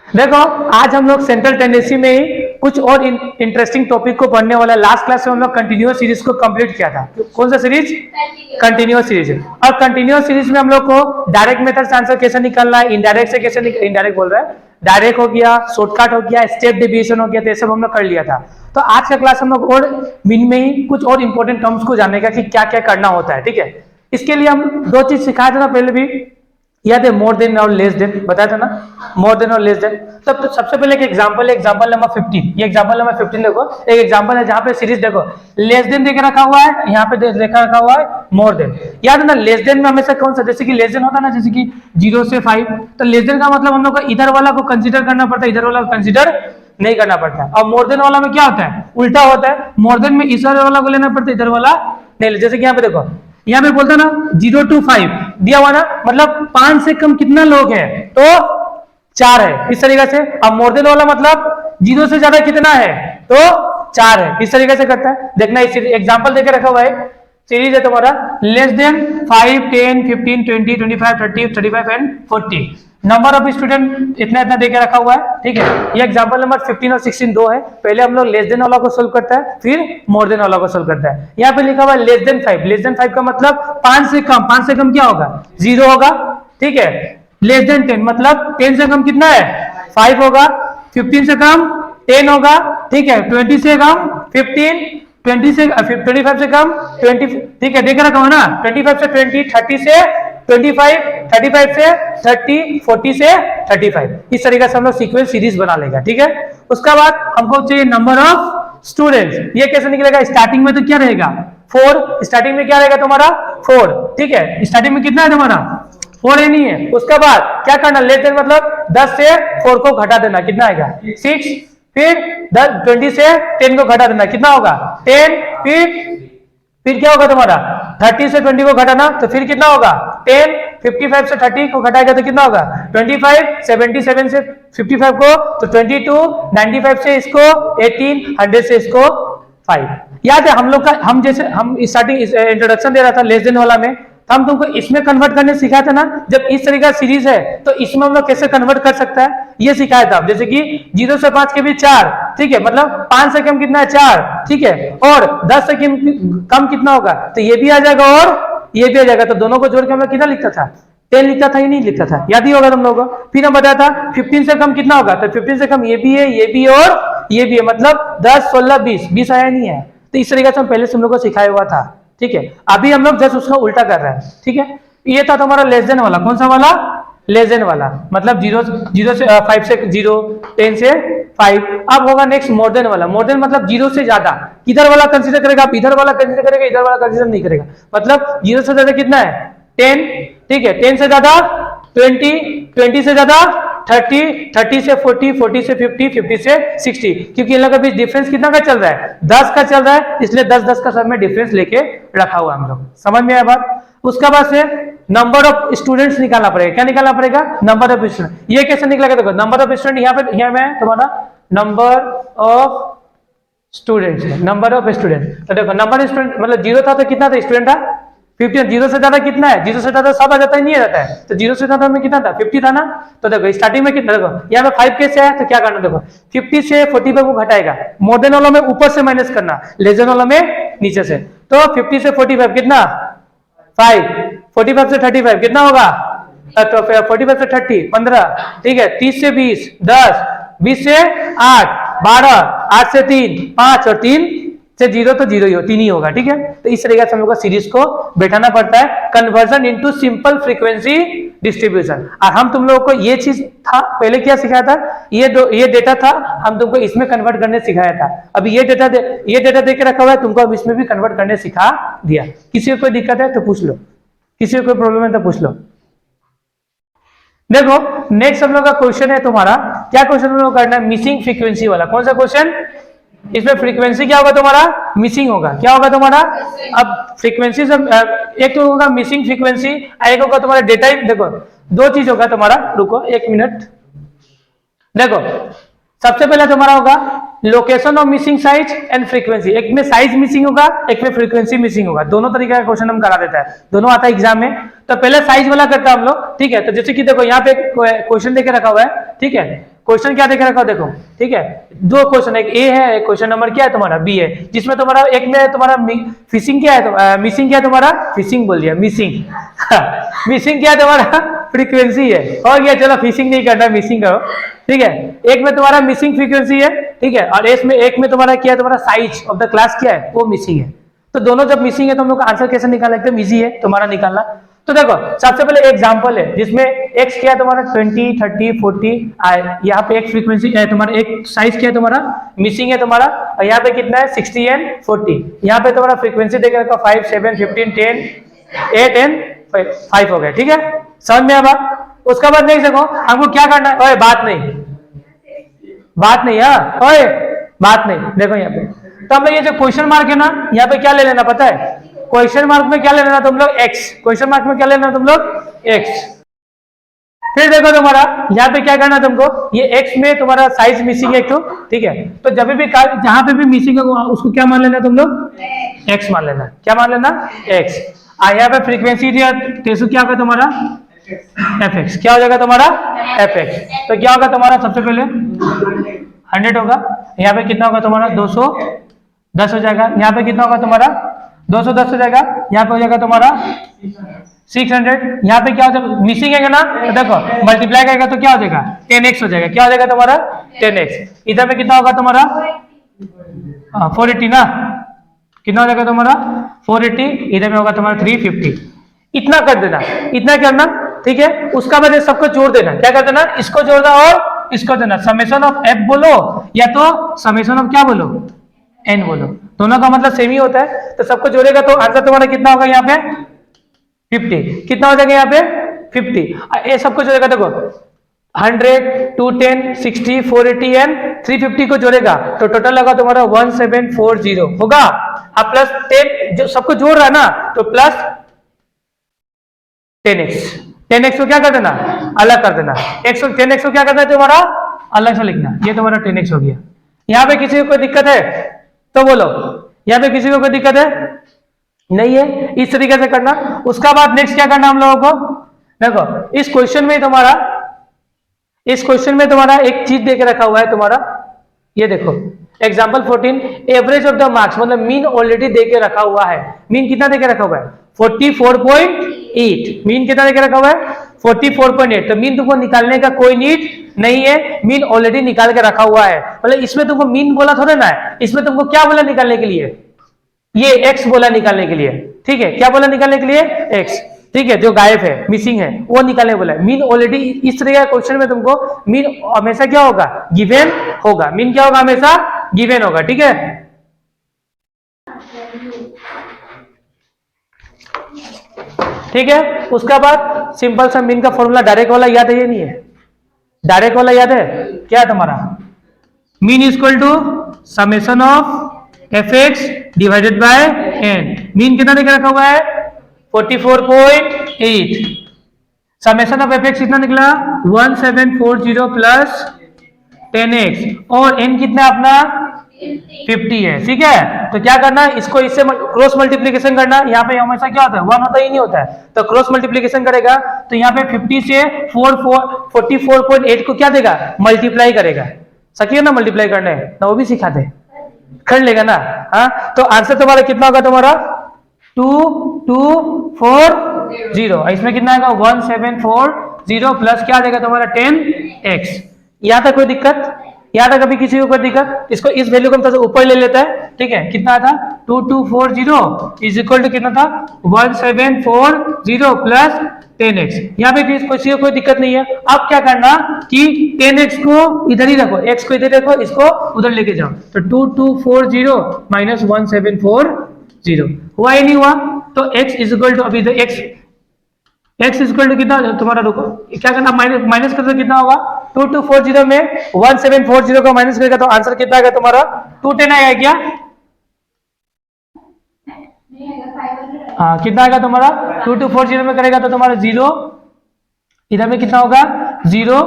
देखो आज हम लोग सेंट्रल टेंडेंसी में ही कुछ और इंटरेस्टिंग टॉपिक को पढ़ने वाला है। लास्ट क्लास में हम लोग कंटिन्यूअस सीरीज को कंप्लीट किया था। कौन सा सीरीज? Continuous series. और कंटिन्यूअस सीरीज में हम लोग को डायरेक्ट मेथड से आंसर कैसे निकालना है, इनडायरेक्ट से कैसे इनडायरेक्ट बोल रहा है, डायरेक्ट हो गया, शॉर्टकट हो गया, स्टेप डेविएशन हो गया, तो ये सब हम लोग कर लिया था। तो आज का क्लास हम लोग और मिन में ही कुछ और इंपॉर्टेंट टर्म्स को जानने का कि क्या क्या करना होता है। ठीक है, इसके लिए हम दो चीज सिखाया था ना पहले भी, याद है? मोर देन और लेस देन बताया था ना, मोर देन और लेस देन। तब तो सबसे पहले एक एग्जांपल है, एग्जांपल नंबर 15। ये एग्जांपल नंबर 15 देखो, एक एग्जांपल है जहां पे सीरीज देखो लेस देन देके रखा हुआ है, यहाँ पे देखा रखा हुआ है मोर देन। याद है ना, लेस देन में हमेशा कौन सा, जैसे कि लेस देन होता है ना, जैसे कि 0 से 5, तो लेस देन का मतलब हम लोग को इधर वाला को कंसिडर करना पड़ता है, इधर वाला को कंसिडर नहीं करना पड़ता है। और मोर देन वाला में क्या होता है, उल्टा होता है। मोर देन में इधर वाला को लेना पड़ता है, इधर वाला नहीं। जैसे कि यहाँ पे देखो, यहाँ पे बोलता ना 0 to 5 दिया हुआ ना, मतलब 5 से कम कितना लोग हैं, तो 4 है, इस तरीके से। अब मोर देन वाला मतलब 0 से ज्यादा कितना है, तो 4 है, इस तरीके से करता है। देखना इस एग्जांपल देके रखा हुआ है, सीरीज है तुम्हारा less than 5, 10, 15, 20, 25, 30, 35 and 40। Number of student इतना इतना देके रखा हुआ है। ठीक है, ये एग्जांपल नंबर 15 और 16 दो है। पहले हम लोग लेस देन वाला को सोल्व करता है, फिर मोर देन वाला को सोल्व करता है। यहाँ पे लिखा हुआ है लेस देन 5। लेस देन 5 का मतलब 5 से कम। 5 से कम क्या होगा, 0 होगा। ठीक है, लेस देन 10 मतलब 10 से कम कितना है, 5 होगा। 15 से कम 10 होगा। ठीक है, 20 से कम 15, 20 से 25 से कम 20। ठीक है, देख रखा हो ना, 25 से 20, 30 से 25, 35 से 30, 40 से 35। इस तरीके से हम लोग सीक्वेंस सीरीज बना लेगा। ठीक है, उसका बाद हमको चाहिए नंबर ऑफ स्टूडेंट्स। ये कैसे निकलेगा, स्टार्टिंग में तो क्या रहेगा, 4। स्टार्टिंग में क्या रहेगा तुम्हारा, 4। ठीक है, स्टार्टिंग में कितना है तुम्हारा, 4 ही नहीं है। उसके बाद क्या करना, लेस देन मतलब 10 से 4 को घटा देना, कितना आएगा, 6। फिर 20 से 10 को घटा देना, कितना होगा, 10। फिर क्या होगा तुम्हारा, 30 से 20 को घटाना, तो फिर कितना होगा, 10। 55 से 30 को घटाएगा तो कितना होगा, 25। 77 से 55 को तो 22। 95 से इसको 18। 100 से इसको 5। याद है हम लोग का, हम जैसे हम स्टार्टिंग इंट्रोडक्शन दे रहा था लेस देन वाला में, हम तुमको इसमें कन्वर्ट करने सिखाया था ना। जब इस तरीके का सीरीज है तो इसमें हम लोग कैसे कन्वर्ट कर सकता है, ये सिखाया था। जैसे कि 0 से 5 के बीच 4। ठीक है, मतलब 5 से कम कितना है, 4। ठीक है, और 10 से कम कितना होगा, तो ये भी आ जाएगा और ये भी आ जाएगा। तो दोनों को जोड़ के हम लोग कितना लिखता था, 10 लिखता था, ये नहीं लिखता था, याद ही होगा तुम लोगों को। फिर हम बताया था 15 से कम कितना होगा, तो 15 से कम ये भी है, ये भी और ये भी है, मतलब 10, 16, 20। 20 आया नहीं है। तो इस तरीके से हम पहले से हम लोग को सिखाया हुआ था। ठीक है, अभी हम लोग जस्ट उसका उल्टा कर रहे हैं। ठीक है, ये था तुम्हारा लेस देन वाला। कौन सा वाला, लेस देन वाला, मतलब 0 से 5 से 0, 10 से 5। अब होगा नेक्स्ट मोर देन वाला। मोर देन मतलब 0 से ज्यादा। किधर वाला कंसीडर करेगा, आप इधर वाला कंसीडर करेगा, इधर वाला कंसीडर नहीं करेगा। मतलब 0 से ज्यादा कितना है, 10। ठीक है, 10 से ज्यादा 20, 20 से ज्यादा 30, 30 से 40, 40 से 50, 50 से 60। क्योंकि इन लोगों के बीच डिफरेंस कितना का चल रहा है, 10 का चल रहा है, इसलिए 10 10 का सब में डिफरेंस लेके रखा हुआ हम लोग। समझ में आया बात? उसका बाद से नंबर ऑफ स्टूडेंट्स निकालना पड़ेगा। क्या निकालना पड़ेगा, नंबर ऑफ स्टूडेंट। ये कैसे निकलेगा, देखो नंबर ऑफ स्टूडेंट यहाँ में तुम्हारा नंबर ऑफ स्टूडेंट्स है, नंबर ऑफ स्टूडेंट। तो देखो नंबर ऑफ स्टूडेंट मतलब 0 था तो कितना था, स्टूडेंट था 50। 0 से ज्यादा कितना है, 0 से ज्यादा सब आ जाता है, नहीं आ जाता है। तो 0 से ज्यादा में कितना था, 50 था ना। तो देखो स्टार्टिंग में कितना, देखो यहाँ पे 5 कैसे है, तो क्या करना, देखो 50 से 45 को घटाएगा। मोर देन वाला में ऊपर से माइनस करना, लेस देन वाला में नीचे से। तो 50 से 45 कितना, 5। 45 से 35 कितना होगा, तो 45 से 30 15। ठीक है, 30 से 20 10, 20 से 8 12, 8 से 3 5 और 3 से 0 तो 0 ही हो, 3 ही होगा। ठीक है, तो इस तरीके से हम लोग को सीरीज को बैठाना पड़ता है, conversion into simple frequency distribution. और हम तुम लोगों को ये चीज था पहले क्या सिखाया था, ये डेटा था, हम तुमको इसमें कन्वर्ट करने सिखाया था। अभी ये डेटा दे के रखा हुआ है, तुमको अब इसमें भी कन्वर्ट करने सिखा दिया। किसी को कोई दिक्कत है तो पूछ लो, किसी को कोई प्रॉब्लम है तो पूछ लो। देखो नेक्स्ट हम लोग का क्वेश्चन है तुम्हारा, क्या क्वेश्चन हम लोग करना है, मिसिंग फ्रीक्वेंसी वाला। कौन सा क्वेश्चन, इसमें फ्रीक्वेंसी क्या होगा तुम्हारा, मिसिंग होगा। क्या होगा तुम्हारा, अब फ्रीक्वेंसी एक तो होगा मिसिंग फ्रीक्वेंसी, एक होगा तुम्हारा डेटा। देखो दो चीज होगा तुम्हारा, रुको 1 मिनट। देखो सबसे पहले तुम्हारा होगा location of missing size and frequency. एक में साइज मिसिंग होगा, एक में फ्रीक्वेंसी मिसिंग होगा। दोनों तरीके का क्वेश्चन हम करा देता है, दोनों आता है एग्जाम में। तो पहले साइज वाला करता है हम लोग। ठीक है, तो जैसे कि देखो यहाँ पे क्वेश्चन देके रखा हुआ है। ठीक है, क्वेश्चन क्या देख रखा हो देखो, ठीक है, दो क्वेश्चन, एक ए है, एक क्वेश्चन नंबर क्या है तुम्हारा बी है, जिसमें तुम्हारा एक में तुम्हारा फिशिंग क्या है, मिसिंग क्या है तुम्हारा, फिशिंग बोल दिया, मिसिंग मिसिंग क्या है तुम्हारा, फ्रीक्वेंसी है, हो गया, चलो फिशिंग नहीं करना, मिसिंग करो, ठीक है। एक में तुम्हारा मिसिंग फ्रीक्वेंसी है, ठीक है, और एक में तुम्हारा क्या है, तुम्हारा साइज ऑफ द क्लास क्या है, वो मिसिंग है। तो दोनों जब मिसिंग है तो हम लोग आंसर कैसे निकालना, एकदम इजी है तुम्हारा निकालना। तो देखो सबसे पहले एग्जांपल है जिसमें x क्या है तुम्हारा 20, 30, 40, यहाँ पे एक फ्रीक्वेंसी है तुम्हारा, एक साइज क्या है तुम्हारा, मिसिंग है तुम्हारा, और यहाँ पे कितना है 60 एंड 40, यहाँ पे तुम्हारा फ्रीक्वेंसी देख रखा 5, 7, 15, 10, 8 एंड 5 हो गया, ठीक है, समझ में आया। उसका बाद देख सको हमको क्या करना है, ओए बात नहीं, हाँ ओए बात नहीं, देखो यहाँ पे तो हम लोग ये जो क्वेश्चन मार्क है ना, यहाँ पे क्या ले लेना पता है, क्वेश्चन मार्क में क्या ले लेना तुम लोग, x, क्वेश्चन मार्क में क्या लेना तुम लोग, x। फिर देखो तुम्हारा यहाँ पे क्या करना तुमको, ये x में तुम्हारा साइज मिसिंग है एक तो, ठीक है, तो जब भी जहां पे भी मिसिंग है उसको क्या मान लेना तुम लोग, x मान लेना, क्या मान लेना, x। यहाँ पे फ्रीक्वेंसी दिया तो क्या होगा तुम्हारा fx, क्या हो जाएगा तुम्हारा fx, तो क्या होगा तुम्हारा सबसे पहले 100 होगा, यहाँ पे कितना होगा तुम्हारा 210 हो जाएगा, यहाँ पे कितना होगा तुम्हारा 210 हो जाएगा, यहाँ पे हो जाएगा तुम्हारा 600, यहाँ पे क्या हो जाएगा, मिसिंग है ना, तो देखो मल्टीप्लाई करेगा तो क्या हो जाएगा 10x हो जाएगा, क्या हो जाएगा तुम्हारा 10x। इधर पे कितना होगा तुम्हारा 480 ना, कितना हो जाएगा तुम्हारा 480, इधर में होगा तुम्हारा 350, इतना कर देना, इतना करना, ठीक है। उसका बाद सबको जोड़ देना, क्या कर देना, इसको जोड़ना और इसको देना, समेशन ऑफ f बोलो या तो समेशन ऑफ क्या बोलो n बोलो, दोनों का मतलब सेम ही होता है, तो सबको जोड़ेगा तो आंसर तुम्हारा कितना होगा यहाँ पे 50, कितना हो जाएगा यहाँ पे 50, ये सबको जोड़ेगा देखो 100, 210, 60, 480 एंड 350 को जोड़ेगा तो टोटल लगा तुम्हारा 1740 होगा, अब प्लस 10 जो सबको जोड़ रहा है ना तो प्लस 10x को क्या कर देना, अलग कर देना, 10x को क्या करना है तुम्हारा अलग से लिखना, ये तुम्हारा 10x हो गया। यहाँ पे किसी को कोई दिक्कत है तो बोलो, यहाँ पे किसी को कोई दिक्कत है नहीं है, इस तरीके से करना। उसका बाद नेक्स्ट क्या करना हम लोगों को, देखो इस क्वेश्चन में तुम्हारा एक चीज दे के रखा हुआ है तुम्हारा, ये देखो example 14, average of the marks, मतलब मीन ऑलरेडी दे के रखा हुआ है, मीन कितना दे के रखा हुआ है 44.8, मीन कितना दे के रखा हुआ है 44.8, तो मीन तुमको निकालने का कोई नीड नहीं है, मीन ऑलरेडी निकाल के रखा हुआ है, मतलब इसमें तुमको मीन बोला थोड़ा ना है, इसमें तुमको क्या बोला निकालने के लिए, ये x बोला निकालने के लिए, ठीक है, क्या बोला निकालने के लिए x, ठीक है, जो गायब है मिसिंग है वो निकालने बोला है। मीन ऑलरेडी इस तरह का क्वेश्चन में तुमको मीन हमेशा क्या होगा, गिवन होगा, मीन क्या होगा, हमेशा गिवन होगा, ठीक है। ठीक है, उसके बाद सिंपल सा मीन का फॉर्मूला डायरेक्ट वाला याद है, ये नहीं है, डायरेक्ट वाला याद है, क्या है तुम्हारा, mean is equal to summation of fx divided by n, mean कितना देके रखा हुआ है 44.8, समेशन ऑफ fx कितना निकला 1740 प्लस 10x, और n कितना अपना 50 है, ठीक है। तो क्या करना है, इसको इससे क्रॉस मल्टीप्लीकेशन करना, यहाँ पे हमेशा क्या होता है 1 होता ही नहीं होता है, तो क्रॉस मल्टीप्लीकेशन करेगा तो यहाँ पे 50 से 44.8 को क्या देगा, मल्टीप्लाई करेगा, सकिए ना मल्टीप्लाई करने ना, वो भी सिखाते कर लेगा ना, हाँ। तो आंसर तुम्हारा कितना होगा, तुम्हारा 2240, इसमें कितना आएगा 1740 प्लस क्या देगा तुम्हारा 10x। यहाँ तक कोई दिक्कत, यहाँ तक अभी किसी को कोई दिक्कत, इसको इस वैल्यू को हम थोड़ा ऊपर ले लेता है, ठीक है, कितना था 2240 इज इक्वल टू कितना था 1740 प्लस 10x, यहाँ पे किसी को कोई दिक्कत नहीं है। अब क्या करना कि 10x को इधर ही रखो, x को इधर रखो, इसको उधर लेके जाओ, तो 2240 माइनस 1740 हुआ ही नहीं हुआ, तो x इज इक्वल टू, अभी x इज इक्वल टू कितना तुम्हारा, रुको क्या करना, माइनस कर दो, कितना होगा 2240 में 1740 को माइनस करेगा तो आंसर कितना आएगा तुम्हारा 210 आएगा क्या, हाँ कितना आएगा तुम्हारा 2240 में करेगा तो तुम्हारा 0, इधर में कितना होगा 0,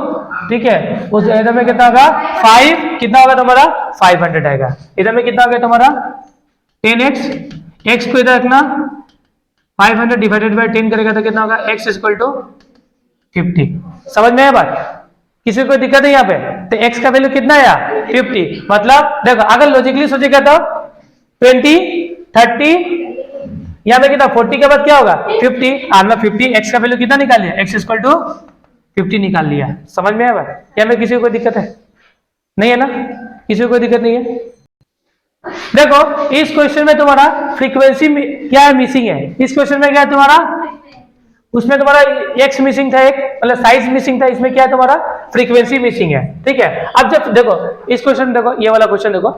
ठीक है, उस इधर में कितना होगा 5, कितना होगा तुम्हारा 500 आएगा, इधर में कितना होगा तुम्हारा 10x, x को इधर रखना, 500 डिवाइडेड बाय 10 करेगा तो कितना होगा x इक्वल टू 50, समझ में है बात। किसी को दिक्कत है यहाँ पे? तो x का वैल्यू कितना है यहाँ 50, मतलब देखो अगर लॉजिकली सोचेगा तो 20 30, यहाँ पे कितना 40 के बाद क्या होगा 50, और मैं 50 x का वैल्यू कितना निकाल लिया, x इक्वल टू 50 निकाल लिया। समझ में आया बात? क्या में किसी को कोई दिक्कत है? नहीं है ना, किसी को कोई दिक्कत नहीं है। देखो इस क्वेश्चन में तुम्हारा फ्रीक्वेंसी क्या है, मिसिंग है। इस क्वेश्चन में क्या है तुम्हारा, उसमें तुम्हारा x मिसिंग था, एक मतलब साइज मिसिंग था, इसमें क्या है तुम्हारा फ्रीक्वेंसी मिसिंग है। ठीक है, अब जब देखो इस क्वेश्चन में देखो, ये वाला क्वेश्चन देखो,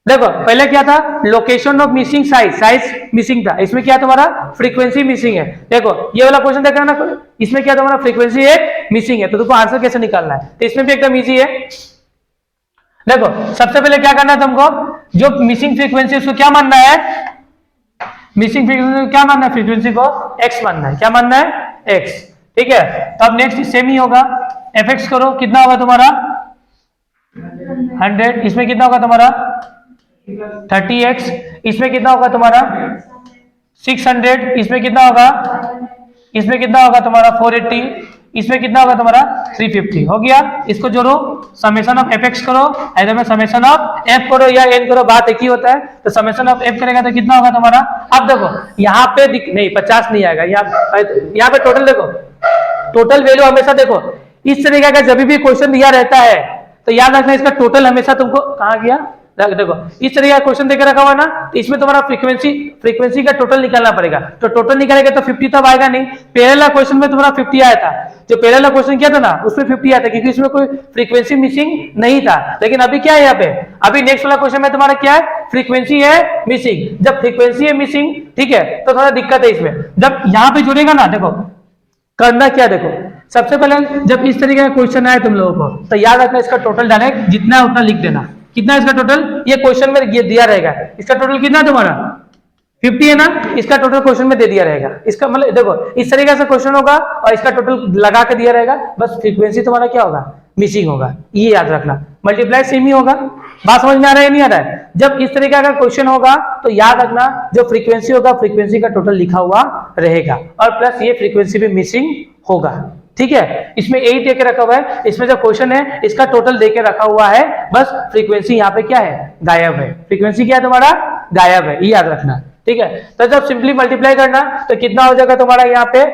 देखो पहले क्या था, location of missing size, size missing था, इसमें क्या तुम्हारा फ्रीक्वेंसी मिसिंग है। देखो ये वाला क्वेश्चन देखा ना, इसमें क्या तुम्हारा फ्रीक्वेंसी एक मिसिंग है, तो तुमको आंसर कैसे निकालना है, तो इसमें भी एकदम इजी है। देखो सबसे पहले क्या करना है तुमको, जो मिसिंग फ्रीक्वेंसी उसको क्या मानना है, मिसिंग फ्रीक्वेंसी को क्या मानना है, फ्रीक्वेंसी को x मानना है। क्या मानना है, x। ठीक है, तो अब नेक्स्ट सेम ही होगा, fx करो, कितना होगा तुम्हारा 100, इसमें कितना होगा तुम्हारा 30x, इसमें कितना होगा तुम्हारा 600, इसमें कितना होगा, इसमें कितना होगा तुम्हारा 480, इसमें कितना होगा तुम्हारा 350। हो गया, इसको जोड़ो, समेशन ऑफ fx करो, इधर में समेशन ऑफ f करो या n करो, बात एक ही होता है। तो समेशन ऑफ f करेगा तो कितना होगा तुम्हारा, अब देखो यहाँ पे नहीं 50 नहीं आएगा, यहाँ पे टोटल देखो, टोटल वैल्यू हमेशा देखो इस तरीके का जब भी क्वेश्चन दिया रहता है तो याद रखना इसका टोटल हमेशा तुमको कहाँ गया, देखो इस तरीके का क्वेश्चन देकर रखा हुआ ना, तो इसमें तुम्हारा फ्रीक्वेंसी का टोटल निकालना पड़ेगा। तो टोटल निकालेगा तो 50 तब आएगा नहीं, पहला क्वेश्चन में तुम्हारा 50 आया था, जो पहला क्वेश्चन किया था ना उसमें 50 आया था, क्योंकि इसमें कोई फ्रीक्वेंसी मिसिंग नहीं था। लेकिन अभी क्या है यहाँ पे, अभी नेक्स्ट वाला क्वेश्चन में तुम्हारा क्या है, फ्रीक्वेंसी है मिसिंग। जब फ्रीक्वेंसी है मिसिंग, ठीक है, तो थोड़ा दिक्कत है इसमें। जब यहाँ पे जुड़ेगा ना, देखो करना क्या, देखो सबसे पहले जब इस तरीके का क्वेश्चन आए तुम लोगों को, तो याद रखना इसका टोटल डायरेक्ट जितना है उतना लिख देना। कितना है इसका टोटल, ये क्वेश्चन में ये दिया रहेगा, इसका टोटल कितना है तुम्हारा 50 है ना, इसका टोटल क्वेश्चन में दे दिया रहेगा। इसका मतलब देखो इस तरीके से क्वेश्चन होगा और इसका टोटल लगा के दिया रहेगा, बस फ्रीक्वेंसी तुम्हारा क्या होगा, मिसिंग होगा, ये याद रखना। मल्टीप्लाई सेम ही होगा, बात समझ में आ रहा है नहीं आ रहा है? जब इस तरीके का क्वेश्चन होगा तो याद रखना जो फ्रीक्वेंसी होगा, फ्रीक्वेंसी का टोटल लिखा हुआ रहेगा, और प्लस ये फ्रीक्वेंसी भी मिसिंग होगा। ठीक है, इसमें यही दे के रखा हुआ है, इसमें जो क्वेश्चन है इसका टोटल दे के रखा हुआ है, बस फ्रीक्वेंसी यहाँ पे क्या है, गायब है। फ्रीक्वेंसी क्या है तुम्हारा, गायब है, ये याद रखना। ठीक है, तो जब सिंपली मल्टीप्लाई करना तो कितना हो जाएगा तुम्हारा यहाँ पे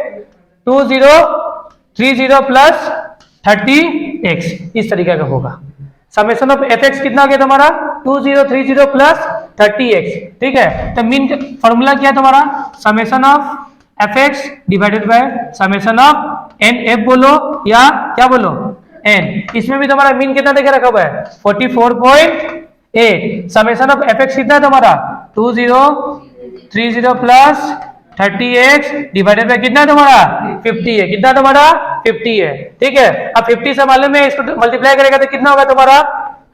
2030 प्लस 30x, इस तरीके का होगा। समेशन ऑफ fx कितना हो गया तुम्हारा 2030 प्लस 30x। ठीक है, तो मीन फॉर्मूला क्या है तुम्हारा, summation of fx divided by summation of nf बोलो या क्या बोलो n। इसमें भी तुम्हारा मीन कितना देके रखा हुआ है 44.8। समेशन ऑफ fx कितना है तुम्हारा 2030 प्लस 30x डिवाइडेड बाय कितना है तुम्हारा 50 है, कितना तुम्हारा 50 है। ठीक है, अब 50 से मालूम है, इसको मल्टीप्लाई करेगा तो कितना होगा तुम्हारा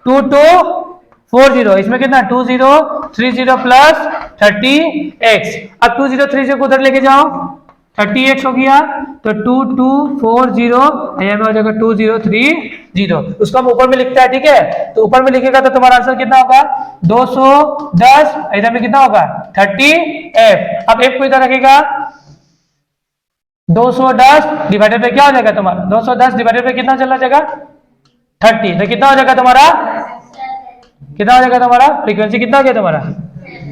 2240, इसमें कितना 2030 प्लस 30x। अब 2030 को उधर लेके जाओ, 30x हो गया तो 2240, यहाँ में हो जाएगा 2030, उसको हम ऊपर में लिखता है। ठीक है, तो ऊपर में लिखेगा तो तुम्हारा आंसर कितना होगा 210, इधर में कितना होगा 30f। अब f को इधर रखेगा 210 डिवाइडेड बाय क्या हो जाएगा तुम्हारा 210 डिवाइडेड बाय कितना चला जाएगा 30, तो कितना हो जाएगा तुम्हारा, कितना हो जाएगा तुम्हारा फ्रीक्वेंसी कितना हो गया तुम्हारा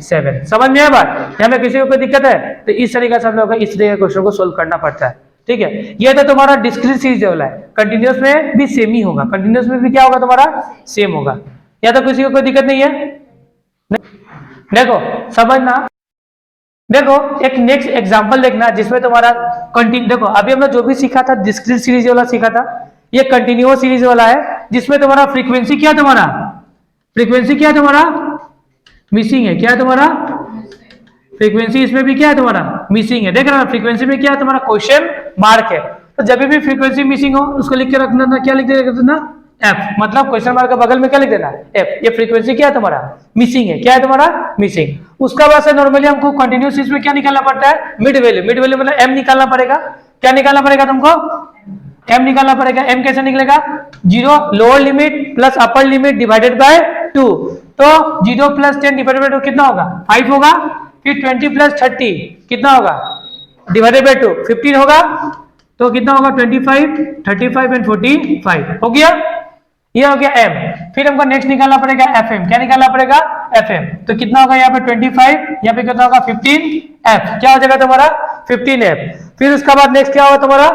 7। समझ में आया बात? यहाँ में किसी को कोई दिक्कत है? तो इस तरीके से हम लोग इस तरीके क्वेश्चन को सोल्व करना पड़ता है। ठीक है, ये तो तुम्हारा डिस्क्रीट सीरीज वाला है, कंटिन्यूअस में भी सेम ही होगा, कंटिन्यूअस में भी क्या होगा तुम्हारा सेम होगा। या तो किसी को कोई दिक्कत नहीं है? देखो समझना, देखो एक नेक्स्ट एग्जांपल देखना जिसमें तुम्हारा कंटिन्यू, देखो अभी हमने जो भी सीखा था डिस्क्रीट सीरीज वाला सीखा था, ये कंटिन्यूअस सीरीज वाला है जिसमें तुम्हारा फ्रीक्वेंसी क्या, तुम्हारा फ्रीक्वेंसी क्या है तुम्हारा मिसिंग है। क्या है तुम्हारा फ्रीक्वेंसी, इसमें भी क्या है तुम्हारा मिसिंग है। देख रहे हो फ्रीक्वेंसी में क्या है तुम्हारा क्वेश्चन मार्क है, तो जब भी फ्रीक्वेंसी मिसिंग हो उसको लिख के रखना ना, क्या लिख देना f, मतलब क्वेश्चन मार्क के बगल में क्या लिख देना f। ये फ्रीक्वेंसी क्या है तुम्हारा मिसिंग है। क्या है तुम्हारा मिसिंग। उसका बाद से नॉर्मली हमको कंटिन्यूअस इसमें क्या निकालना पड़ता है, मिड वैल्यू। मिड वैल्यू मतलब m निकालना पड़ेगा। क्या निकालना पड़ेगा तुमको, m निकालना पड़ेगा। m कैसे निकलेगा, 0 lower limit plus upper limit divided by 2, तो 0 प्लस 10 डिवाइडेड बाय 2 कितना होगा 5 होगा। फिर 20 प्लस 30 कितना होगा डिवाइडेड बाय 2 15 होगा। तो कितना होगा 25, 35 एंड 45 हो गया। ये हो गया m। फिर हमको नेक्स्ट निकालना पड़ेगा fm। क्या निकालना पड़ेगा? fm। तो कितना होगा यहाँ पे 25, यहाँ पे कितना होगा 15f। क्या हो जाएगा तुम्हारा 15f। फिर उसके बाद नेक्स्ट क्या होगा तुम्हारा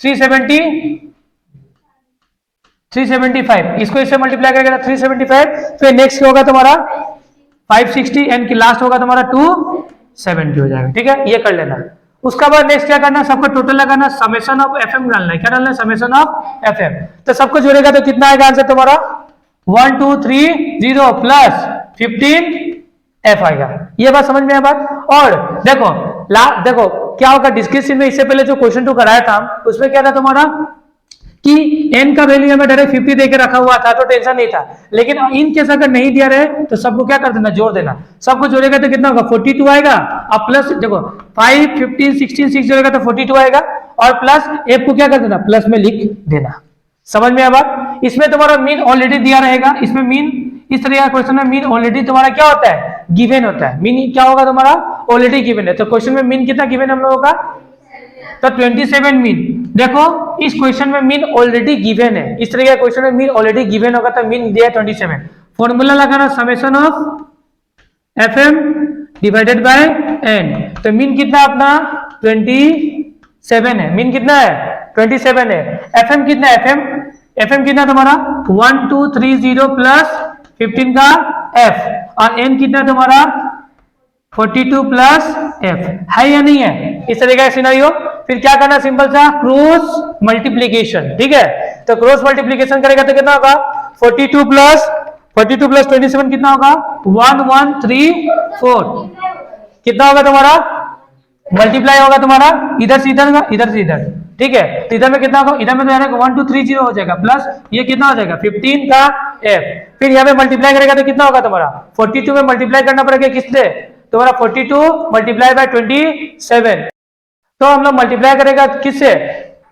375, इसको इससे मल्टीप्लाई करेगा 375। फिर नेक्स्ट होगा तुम्हारा 560 एंड की लास्ट होगा तुम्हारा 270 हो जाएगा। ठीक है, ये कर लेना। उसका बाद नेक्स्ट क्या करना है, सबका टोटल लगाना, समेशन ऑफ एफएम डालना है। क्या डालना है? Summation of FM. तो सबको जोड़ेगा तो कितना आएगा आंसर तुम्हारा 1230 प्लस 15f आएगा। ये बात समझ में आया बात। और देखो देखो क्या होगा डिस्क्रिप्शन में, इससे पहले जो क्वेश्चन 2 कराया था उसमें क्या था तुम्हारा कि n का वैल्यू हमें डायरेक्ट 50 देके रखा हुआ था तो टेंशन नहीं था, लेकिन इन केस अगर नहीं दिया रहे तो सबको क्या कर देना, जोड़ देना। सबको जोड़ेगा तो कितना होगा 42 आएगा। अब प्लस देखो 5, 15, 16, 6 जोड़ेगा तो 42 आएगा। और प्लस f को क्या कर देना, प्लस में लिख देना। समझ में आया बात। इसमें तुम्हारा मीन ऑलरेडी दिया रहेगा। इसमें मीन इस तरह का क्वेश्चन में मीन ऑलरेडी तुम्हारा क्या होता है, गिवन होता है। मीन क्या होगा तुम्हारा ऑलरेडी गिवन है। तो क्वेश्चन में मीन कितना गिवन हम लोगों का, तो 27 मीन। देखो इस क्वेश्चन में मीन ऑलरेडी गिवन है। इस तरह का क्वेश्चन में मीन ऑलरेडी गिवन होगा तो मीन दिया है 27। फॉर्मूला लगाना summation of FM divided by N. तो मीन कितना अपना 27 है। मीन कितना है 27 है। एफएम कितना है, एफएम कितना तुम्हारा 1230 प्लस 15 का एफ। और एन कितना तुम्हारा 42 प्लस एफ है या नहीं है। इस तरह का सिनेरियो। फिर क्या करना, सिंपल सा क्रॉस मल्टीप्लीकेशन। ठीक है, तो क्रॉस मल्टीप्लीकेशन करेगा तो कितना होगा 42 प्लस 27 कितना होगा 1134। कितना होगा तुम्हारा मल्टीप्लाई होगा तुम्हारा इधर से इधर का, इधर से इधर। ठीक है, तो इधर में कितना होगा, इधर में तो यानी 1230 हो जाएगा प्लस ये कितना हो जाएगा 15 का एफ। फिर यहाँ पे मल्टीप्लाई करेगा तो कितना होगा तुम्हारा 42 में मल्टीप्लाई करना पड़ेगा किससे, तुम्हारा 42 मल्टीप्लाई बाय 27। तो हम लोग मल्टीप्लाई करेगा किससे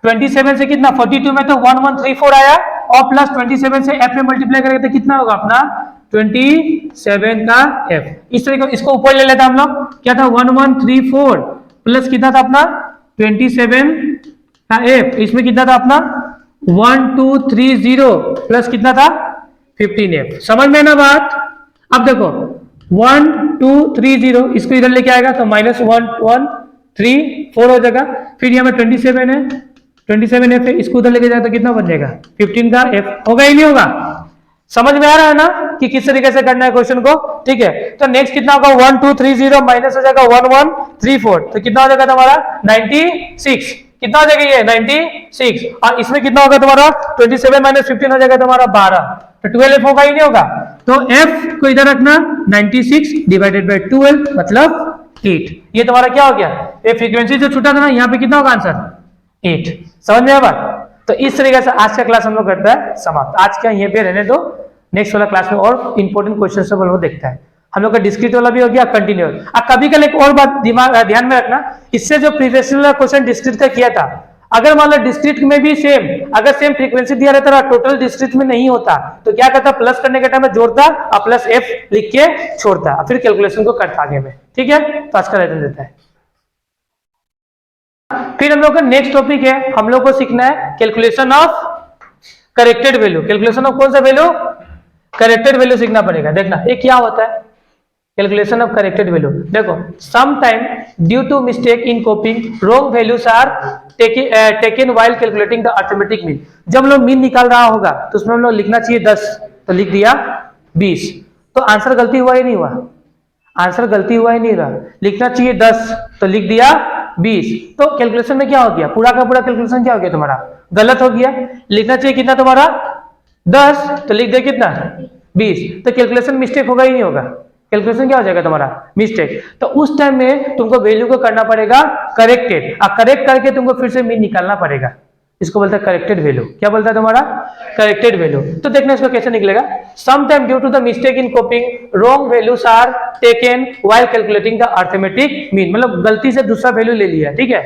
27 से, कितना 42 में तो 1134 आया और प्लस 27 से एफ में मल्टीप्लाई करेगा तो कितना होगा अपना 27 का एफ। इस तरह इसको ऊपर ले लेता हम लोग, क्या था 1134 प्लस कितना था अपना 27 का एफ। इसमें कितना था अपना 1230 प्लस कितना था 15f। समझ में ना बात। अब देखो 1230 इसको इधर लेके आएगा तो -1134 हो जाएगा। फिर यहाँ में 27 है, 27f है, इसको उधर लेके जाएगा तो कितना बन जाएगा 15 का f। होगा ही नहीं होगा। समझ में आ रहा है ना कि किस तरीके से करना है क्वेश्चन को। ठीक है, तो नेक्स्ट कितना होगा 1230 माइनस हो जाएगा 1134 तो कितना हो जाएगा तुम्हारा 96। कितना हो जाएगा ये 96। और इसमें कितना होगा तुम्हारा 27 माइनस 15 हो जाएगा तुम्हारा 12 तो 12f होगा ही नहीं होगा। तो f को इधर रखना 96 डिवाइडेड बाय 12 मतलब 8। ये तुम्हारा क्या हो गया, ये फ्रीक्वेंसी जो छूटा था ना यहाँ पे कितना होगा आंसर 8। समझ में आया बात। तो इस तरीके से आज का क्लास हम लोग करता है समाप्त। आज का यहीं पे रहने दो, नेक्स्ट वाला क्लास में और इंपॉर्टेंट क्वेश्चन सब लोग देखता है। हम लोग का डिस्क्रीट वाला भी हो गया, कंटिन्यूअस। अब कभी कल एक और बात ध्यान में रखना, इससे जो प्रीवियस वाला क्वेश्चन डिस्क्रीट का किया था, अगर मान लो डिस्क्रीट में भी सेम अगर सेम फ्रीक्वेंसी दिया रहता है टोटल डिस्क्रीट में नहीं होता तो क्या करता, प्लस करने के टाइम में जोड़ता और प्लस एफ लिख के छोड़ता, फिर कैलकुलेशन को करता आगे में। ठीक है, तो आज का रिजल्ट देता है। फिर हम लोग का नेक्स्ट टॉपिक है, हम लोग को सीखना है calculation of corrected value. Calculation of कौन सा वैल्यू, करेक्टेड वैल्यू सीखना पड़ेगा। देखना ये क्या होता है कैलकुलेशन ऑफ करेक्टेड वैल्यू। देखो some time due to mistake in copying wrong values are taken while calculating the arithmetic mean. जब लोग मीन निकाल रहा होगा तो उसमें हम लोग लिखना चाहिए 10 तो लिख दिया 20 तो आंसर गलती हुआ ही नहीं हुआ, आंसर गलती हुआ ही नहीं रहा। लिखना चाहिए 10 तो लिख दिया 20 तो कैलकुलेशन में क्या हो गया, पूरा का पूरा कैलकुलेशन क्या हो गया तुम्हारा गलत हो गया। लिखना चाहिए कितना तुम्हारा 10 तो लिख दिया कितना 20 तो कैलकुलेशन मिस्टेक होगा ही नहीं होगा, कैलकुलेशन क्या हो जाएगा तुम्हारा मिस्टेक। तो उस टाइम में तुमको वैल्यू को करना पड़ेगा करेक्टेड, और करेक्ट करके तुमको फिर से मीन निकालना पड़ेगा। इसको बोलता है करेक्टेड वैल्यू। क्या बोलता है तुम्हारा करेक्टेड वैल्यू। तो देखना इसको कैसे निकलेगा, some time due to the mistake in copying wrong values are taken while calculating the arithmetic mean, मतलब गलती से दूसरा वैल्यू ले लिया। ठीक है,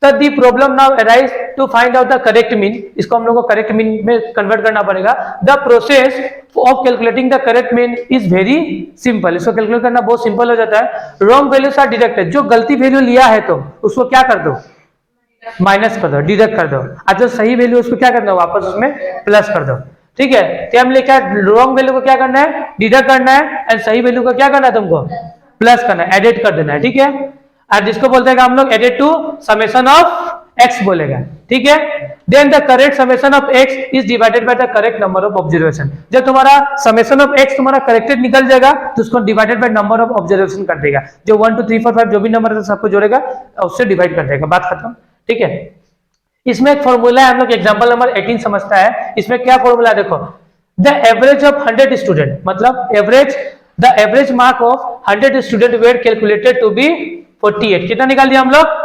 तो the problem now arise to find out the correct mean. इसको हम लोग को करेक्ट मीन में कन्वर्ट करना पड़ेगा। The process of calculating the correct mean is very simple. इसको कैलकुलेट करना बहुत सिंपल हो जाता है। रॉन्ग वैल्यूज आर डिडक्टेड, जो गलती वैल्यू लिया है तो उसको क्या कर दो माइनस कर दो, डिडक्ट कर दो, और जो सही वैल्यू उसको क्या करना है, वापस उसमें प्लस कर दो। ठीक है, तो हम क्या रॉन्ग वैल्यू को क्या करना है, डिडक्ट करना है, एंड सही वैल्यू को क्या करना है तुमको, प्लस करना है, एडिट कर देना है। ठीक है, और जिसको बोलते हैं हम लोग edit to summation of x बोलेगा। ठीक है, then the correct summation of x is divided by the correct number of observation. जब तुम्हारा समेशन ऑफ x तुम्हारा करेक्टेड निकल जाएगा तो उसको divided by number of observation कर देगा, जो 1 2 3 4 5 जो भी नंबर है सबको जोड़ेगा और उससे डिवाइड कर देगा, बात खत्म। ठीक है, इसमें एक फॉर्मूला है, हम लोग एग्जांपल नंबर 18 समझता है। इसमें क्या फॉर्मूला है देखो, द एवरेज ऑफ 100 स्टूडेंट, मतलब average, the average mark of 100 student were calculated to be 48। कितना निकाल दिया हम लोग,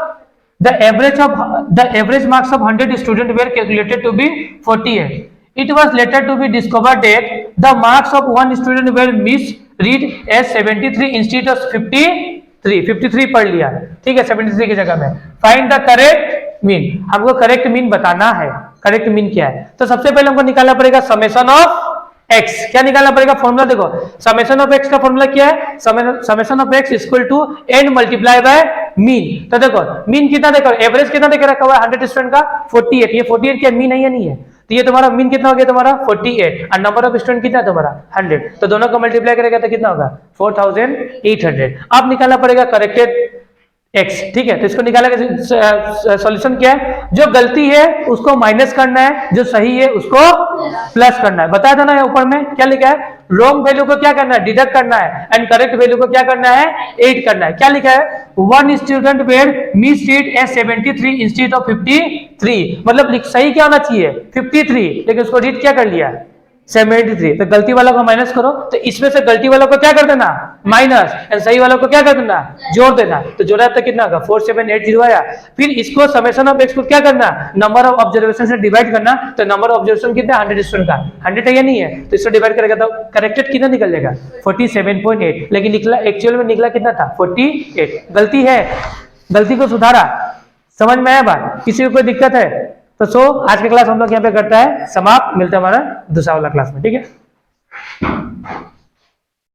the average marks of 100 students were calculated to be 48. It was later to be discovered that the marks of one student were misread as 73 instead of 53। 53 पढ़ लिया, ठीक है, 73 की जगह में। फाइंड द करेक्ट मीन, हमको करेक्ट मीन बताना है। करेक्ट मीन क्या है, तो सबसे पहले हमको निकालना पड़ेगा समेशन ऑफ x। क्या निकालना पड़ेगा, फॉर्मूला देखो, समेशन ऑफ x का फॉर्मूला क्या है, summation of x equal to n multiply by mean. तो देखो मीन कितना, देखो एवरेज कितना देके रखा हुआ है 100 स्टूडेंट का 48। ये 48 क्या मीन है या नहीं है, तो ये तुम्हारा मीन कितना हो गया तुम्हारा 48, और नंबर ऑफ स्टूडेंट कितना है तुम्हारा 100, तो दोनों को मल्टीप्लाई करेगा तो कितना होगा 4800। अब निकालना पड़ेगा करेक्टेड x। ठीक है, तो इसको निकाला सॉल्यूशन क्या है, जो गलती है उसको माइनस करना है, जो सही है उसको प्लस करना है। बताया था ना ऊपर में क्या लिखा है, रॉन्ग वैल्यू को क्या करना है, डिडक्ट करना है, एंड करेक्ट वैल्यू को क्या करना है, ऐड करना है। क्या लिखा है, one student were misread as 73 instead of 53, मतलब सही क्या होना चाहिए 53, लेकिन उसको रीड क्या कर लिया 73, तो गलती वाला को माइनस करो, तो इसमें से गलती वाला को क्या कर देना माइनस, एंड सही वाला को क्या कर देना जोड़ देना, तो जोड़ा तो कितना होगा 4780 आया। फिर इसको समेशन ऑफ x को क्या करना, नंबर ऑफ ऑब्जर्वेशन से डिवाइड करना, तो नंबर ऑफ ऑब्जर्वेशन कितना 100 स्टूडेंट का 100 है या नहीं है, तो इसको डिवाइड करेगा तो करेक्टेड कितना निकल जाएगा 47.8, लेकिन निकला एक्चुअल में निकला कितना था 48। गलती है, गलती को सुधारा, समझ में आया बात, किसी को कोई दिक्कत है तो सो आज का क्लास हम लोग यहाँ पे करता है समाप्त। मिलता है हमारा दूसरा वाला क्लास में, ठीक है।